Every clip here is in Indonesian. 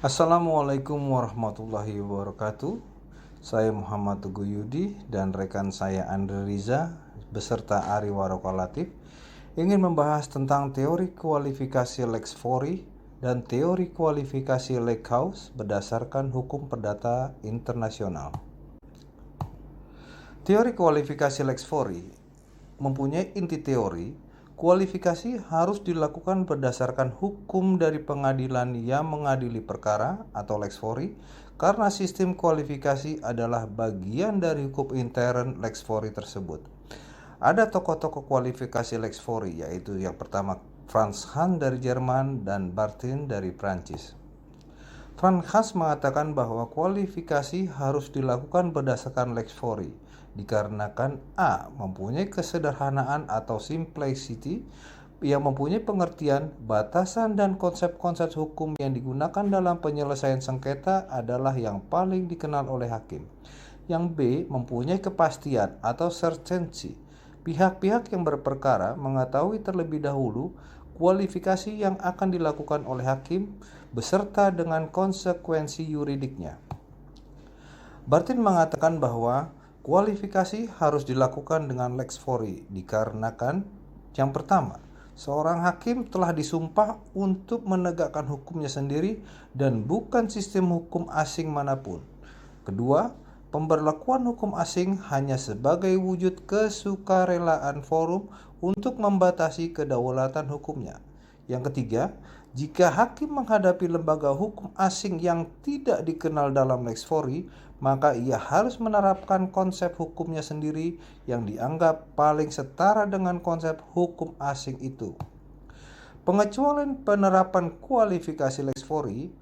Assalamualaikum warahmatullahi wabarakatuh. Saya Muhammad Teguh Yudi dan rekan saya Andre Riza beserta Ari Waroka Latif ingin membahas tentang teori kualifikasi Lex Fori dan teori kualifikasi Lakehouse berdasarkan hukum perdata internasional. Teori kualifikasi Lex Fori mempunyai inti teori. Kualifikasi harus dilakukan berdasarkan hukum dari pengadilan yang mengadili perkara atau Lex Fori karena sistem kualifikasi adalah bagian dari hukum intern Lex Fori tersebut. Ada tokoh-tokoh kualifikasi Lex Fori, yaitu yang pertama Franz Hahn dari Jerman dan Barthin dari Prancis. Franz Hahn mengatakan bahwa kualifikasi harus dilakukan berdasarkan Lex Fori dikarenakan A. mempunyai kesederhanaan atau simplicity yang mempunyai pengertian, batasan dan konsep-konsep hukum yang digunakan dalam penyelesaian sengketa adalah yang paling dikenal oleh hakim. Yang B. mempunyai kepastian atau certainty. Pihak-pihak yang berperkara mengetahui terlebih dahulu kualifikasi yang akan dilakukan oleh hakim beserta dengan konsekuensi yuridiknya. Barthin mengatakan bahwa kualifikasi harus dilakukan dengan Lex Fori dikarenakan yang pertama, seorang hakim telah disumpah untuk menegakkan hukumnya sendiri dan bukan sistem hukum asing manapun. Kedua, pemberlakuan hukum asing hanya sebagai wujud kesukarelaan forum untuk membatasi kedaulatan hukumnya. Yang ketiga, jika hakim menghadapi lembaga hukum asing yang tidak dikenal dalam Lex Fori, maka ia harus menerapkan konsep hukumnya sendiri yang dianggap paling setara dengan konsep hukum asing itu. Pengecualian penerapan kualifikasi Lex Fori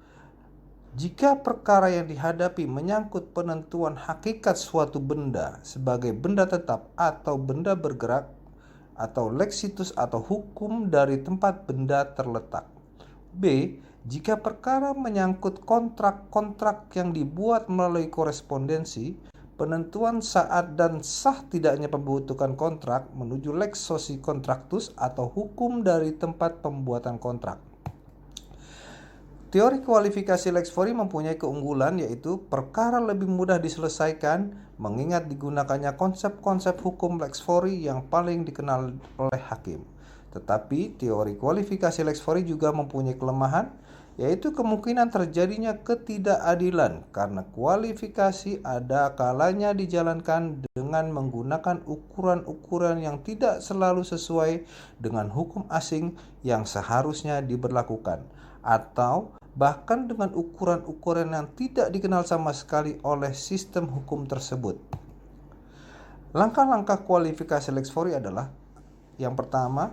jika perkara yang dihadapi menyangkut penentuan hakikat suatu benda sebagai benda tetap atau benda bergerak atau lexitus atau hukum dari tempat benda terletak. B. Jika perkara menyangkut kontrak-kontrak yang dibuat melalui korespondensi, penentuan saat dan sah tidaknya pembentukan kontrak menuju lex soci contractus atau hukum dari tempat pembuatan kontrak. Teori kualifikasi Lex Fori mempunyai keunggulan yaitu perkara lebih mudah diselesaikan mengingat digunakannya konsep-konsep hukum Lex Fori yang paling dikenal oleh hakim. Tetapi teori kualifikasi Lex Fori juga mempunyai kelemahan, yaitu kemungkinan terjadinya ketidakadilan karena kualifikasi ada kalanya dijalankan dengan menggunakan ukuran-ukuran yang tidak selalu sesuai dengan hukum asing yang seharusnya diberlakukan, atau bahkan dengan ukuran-ukuran yang tidak dikenal sama sekali oleh sistem hukum tersebut. Langkah-langkah kualifikasi Lex Fori adalah: yang pertama,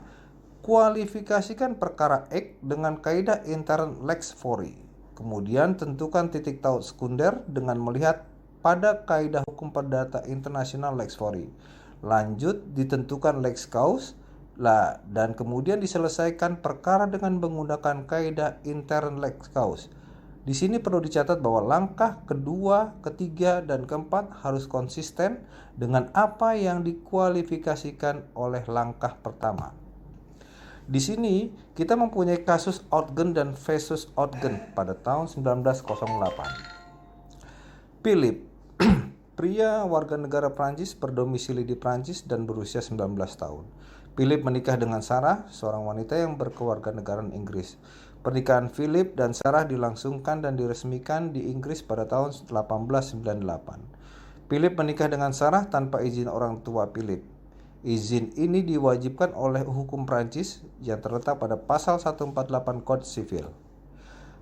kualifikasikan perkara X dengan kaidah intern Lex Fori. Kemudian tentukan titik taut sekunder dengan melihat pada kaidah hukum perdata internasional Lex Fori. Lanjut ditentukan Lex Cause dan kemudian diselesaikan perkara dengan menggunakan kaidah intern Lex Cause. Di sini perlu dicatat bahwa langkah kedua, ketiga, dan keempat harus konsisten dengan apa yang dikualifikasikan oleh langkah pertama. Di sini kita mempunyai kasus Ogden dan versus Ogden pada tahun 1908. Philip, pria warga negara Prancis berdomisili di Prancis dan berusia 19 tahun. Philip menikah dengan Sarah, seorang wanita yang berkewarganegaraan Inggris. Pernikahan Philip dan Sarah dilangsungkan dan diresmikan di Inggris pada tahun 1898. Philip menikah dengan Sarah tanpa izin orang tua Philip. Izin ini diwajibkan oleh hukum Prancis yang terletak pada pasal 148 Kode Sivil.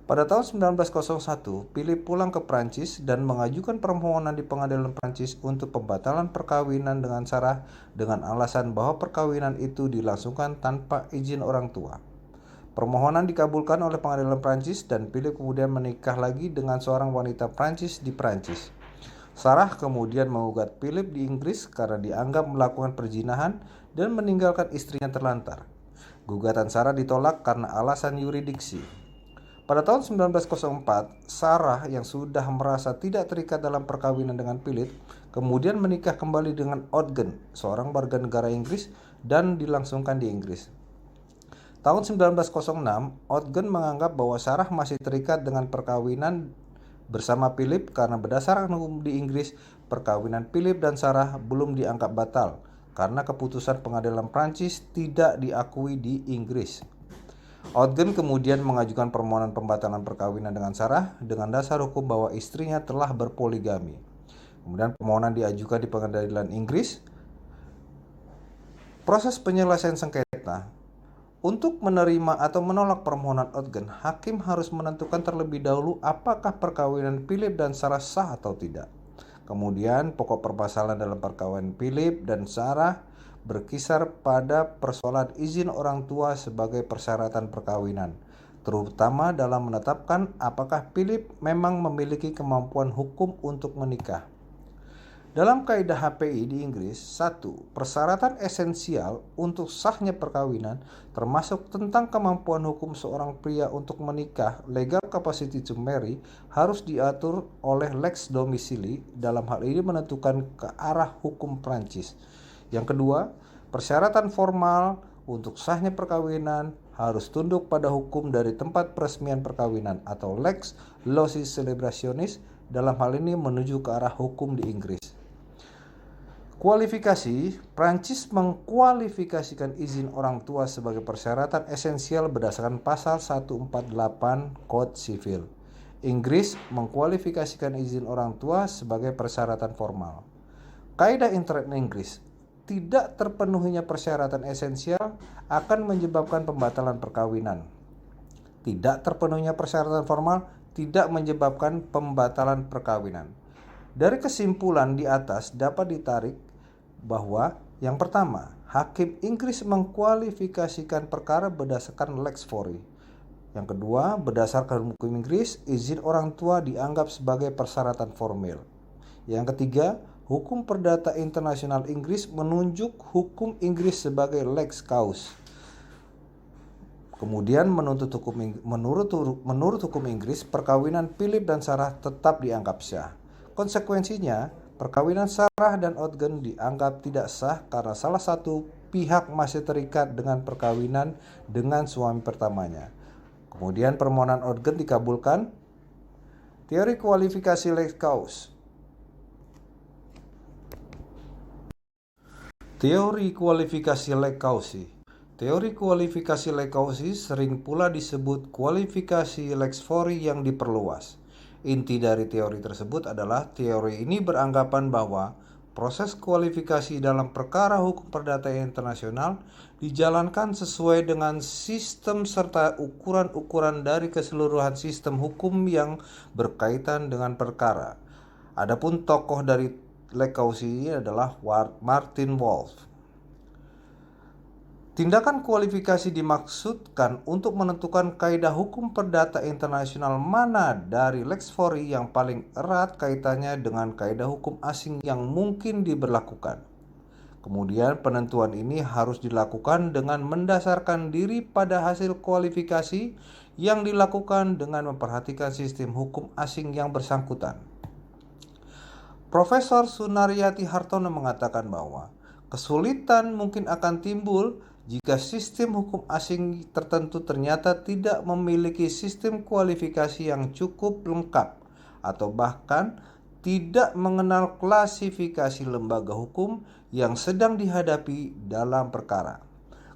Pada tahun 1901, Philip pulang ke Prancis dan mengajukan permohonan di pengadilan Prancis untuk pembatalan perkawinan dengan Sarah dengan alasan bahwa perkawinan itu dilangsungkan tanpa izin orang tua. Permohonan dikabulkan oleh pengadilan Prancis dan Philip kemudian menikah lagi dengan seorang wanita Prancis di Prancis. Sarah kemudian menggugat Philip di Inggris karena dianggap melakukan perzinahan dan meninggalkan istrinya terlantar. Gugatan Sarah ditolak karena alasan yuridiksi. Pada tahun 1904, Sarah yang sudah merasa tidak terikat dalam perkawinan dengan Philip, kemudian menikah kembali dengan Ogden, seorang warga negara Inggris, dan dilangsungkan di Inggris. Tahun 1906, Ogden menganggap bahwa Sarah masih terikat dengan perkawinan bersama Philip karena berdasarkan hukum di Inggris, perkawinan Philip dan Sarah belum dianggap batal karena keputusan pengadilan Prancis tidak diakui di Inggris. Ogden kemudian mengajukan permohonan pembatalan perkawinan dengan Sarah dengan dasar hukum bahwa istrinya telah berpoligami. Kemudian permohonan diajukan di pengadilan Inggris. Proses penyelesaian sengketa. Untuk menerima atau menolak permohonan Ogden, hakim harus menentukan terlebih dahulu apakah perkawinan Philip dan Sarah sah atau tidak. Kemudian pokok permasalahan dalam perkawinan Philip dan Sarah berkisar pada persoalan izin orang tua sebagai persyaratan perkawinan, terutama dalam menetapkan apakah Philip memang memiliki kemampuan hukum untuk menikah. Dalam kaidah HPI di Inggris, 1. Persyaratan esensial untuk sahnya perkawinan termasuk tentang kemampuan hukum seorang pria untuk menikah, legal capacity to marry, harus diatur oleh lex domicili, dalam hal ini menentukan ke arah hukum Prancis. Yang kedua, persyaratan formal untuk sahnya perkawinan harus tunduk pada hukum dari tempat peresmian perkawinan atau lex locis celebrationis, dalam hal ini menuju ke arah hukum di Inggris. Kualifikasi, Prancis mengkualifikasikan izin orang tua sebagai persyaratan esensial berdasarkan pasal 148 Kode Sivil. Inggris mengkualifikasikan izin orang tua sebagai persyaratan formal. Kaidah internet Inggris, tidak terpenuhinya persyaratan esensial akan menyebabkan pembatalan perkawinan. Tidak terpenuhinya persyaratan formal tidak menyebabkan pembatalan perkawinan. Dari kesimpulan di atas dapat ditarik bahwa yang pertama, hakim Inggris mengkualifikasikan perkara berdasarkan lex fori. Yang kedua, berdasarkan hukum Inggris, izin orang tua dianggap sebagai persyaratan formil. Yang ketiga, hukum perdata internasional Inggris menunjuk hukum Inggris sebagai lex causa. Kemudian menurut hukum Inggris, perkawinan Philip dan Sarah tetap dianggap sah. Konsekuensinya, perkawinan Sarah dan Ogden dianggap tidak sah karena salah satu pihak masih terikat dengan perkawinan dengan suami pertamanya. Kemudian permohonan Ogden dikabulkan. Teori kualifikasi lex causa. Teori kualifikasi lex causa. Teori kualifikasi lex causa sering pula disebut kualifikasi lex fori yang diperluas. Inti dari teori tersebut adalah teori ini beranggapan bahwa proses kualifikasi dalam perkara hukum perdata internasional dijalankan sesuai dengan sistem serta ukuran-ukuran dari keseluruhan sistem hukum yang berkaitan dengan perkara. Adapun tokoh dari lex causa ini adalah Martin Wolf. Tindakan kualifikasi dimaksudkan untuk menentukan kaidah hukum perdata internasional mana dari lex fori yang paling erat kaitannya dengan kaidah hukum asing yang mungkin diberlakukan. Kemudian penentuan ini harus dilakukan dengan mendasarkan diri pada hasil kualifikasi yang dilakukan dengan memperhatikan sistem hukum asing yang bersangkutan. Profesor Sunaryati Hartono mengatakan bahwa kesulitan mungkin akan timbul jika sistem hukum asing tertentu ternyata tidak memiliki sistem kualifikasi yang cukup lengkap atau bahkan tidak mengenal klasifikasi lembaga hukum yang sedang dihadapi dalam perkara.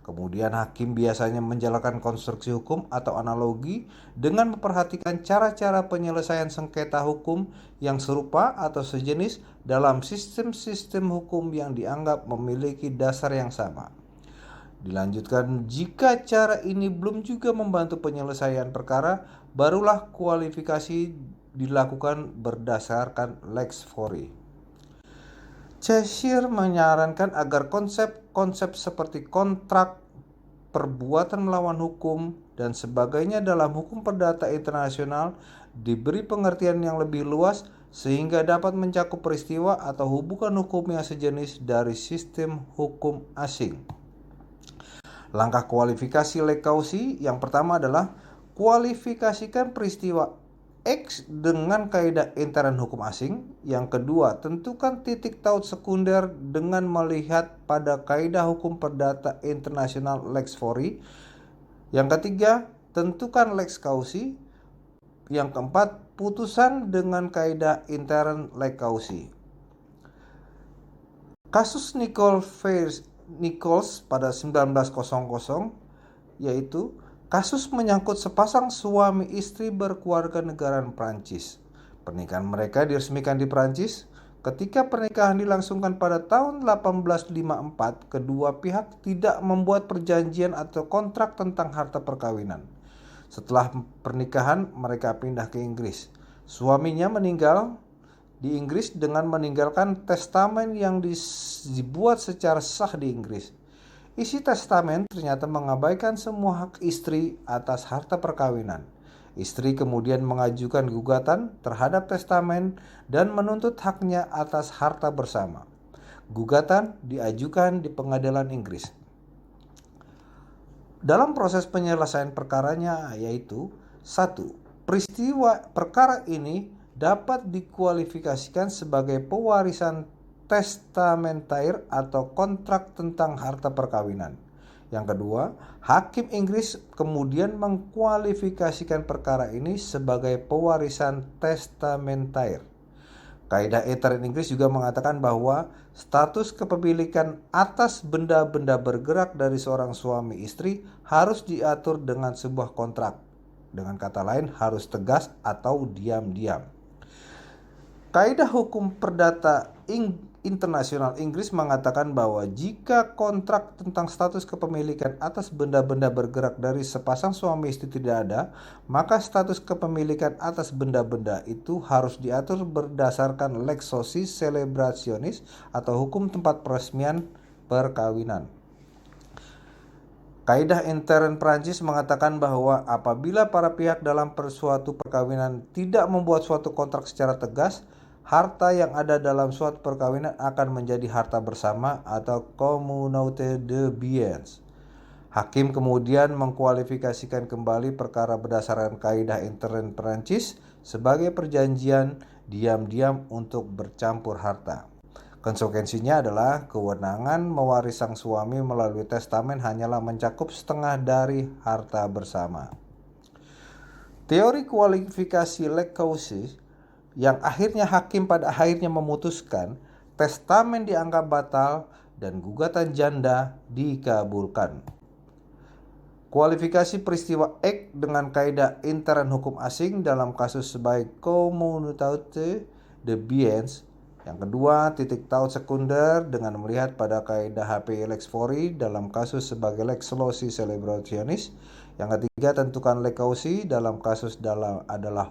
Kemudian hakim biasanya menjalankan konstruksi hukum atau analogi dengan memperhatikan cara-cara penyelesaian sengketa hukum yang serupa atau sejenis dalam sistem-sistem hukum yang dianggap memiliki dasar yang sama. Dilanjutkan, jika cara ini belum juga membantu penyelesaian perkara, barulah kualifikasi dilakukan berdasarkan lex fori. Cheshire menyarankan agar konsep-konsep seperti kontrak, perbuatan melawan hukum, dan sebagainya dalam hukum perdata internasional diberi pengertian yang lebih luas sehingga dapat mencakup peristiwa atau hubungan hukum yang sejenis dari sistem hukum asing. Langkah kualifikasi lex causa yang pertama adalah kualifikasikan peristiwa X dengan kaidah intern hukum asing. Yang kedua, tentukan titik taut sekunder dengan melihat pada kaidah hukum perdata internasional lex fori. Yang ketiga, tentukan lex causi. Yang keempat, putusan dengan kaidah intern lex causi. Kasus Nichols pada 1900 yaitu kasus menyangkut sepasang suami istri berkeluarga negaraan Prancis. Pernikahan mereka diresmikan di Prancis. Ketika pernikahan dilangsungkan pada tahun 1854, kedua pihak tidak membuat perjanjian atau kontrak tentang harta perkawinan. Setelah pernikahan, mereka pindah ke Inggris. Suaminya meninggal di Inggris dengan meninggalkan testamen yang dibuat secara sah di Inggris. Isi testamen ternyata mengabaikan semua hak istri atas harta perkawinan. Istri kemudian mengajukan gugatan terhadap testamen dan menuntut haknya atas harta bersama. Gugatan diajukan di pengadilan Inggris. Dalam proses penyelesaian perkaranya yaitu 1. Peristiwa perkara ini dapat dikualifikasikan sebagai pewarisan testamentair atau kontrak tentang harta perkawinan. Yang kedua, hakim Inggris kemudian mengkualifikasikan perkara ini sebagai pewarisan testamentair. Kaidah intern Inggris juga mengatakan bahwa status kepemilikan atas benda-benda bergerak dari seorang suami istri harus diatur dengan sebuah kontrak. Dengan kata lain, harus tegas atau diam-diam. Kaidah hukum perdata internasional Inggris mengatakan bahwa jika kontrak tentang status kepemilikan atas benda-benda bergerak dari sepasang suami istri tidak ada, maka status kepemilikan atas benda-benda itu harus diatur berdasarkan lex sociis celebrationis atau hukum tempat peresmian perkawinan. Kaidah intern Prancis mengatakan bahwa apabila para pihak dalam suatu perkawinan tidak membuat suatu kontrak secara tegas, harta yang ada dalam suatu perkawinan akan menjadi harta bersama atau communauté de biens. Hakim kemudian mengkualifikasikan kembali perkara berdasarkan kaidah intern Prancis sebagai perjanjian diam-diam untuk bercampur harta. Konsekuensinya adalah kewenangan mewaris sang suami melalui testamen hanyalah mencakup setengah dari harta bersama. Teori kualifikasi lex causis yang akhirnya hakim pada akhirnya memutuskan testamen dianggap batal dan gugatan janda dikabulkan. Kualifikasi peristiwa X dengan kaidah intern hukum asing dalam kasus sebagai communauté de biens. Yang kedua, titik taut sekunder dengan melihat pada kaidah HPI lex fori dalam kasus sebagai lex loci celebrationis. Yang ketiga, tentukan lex causi dalam kasus adalah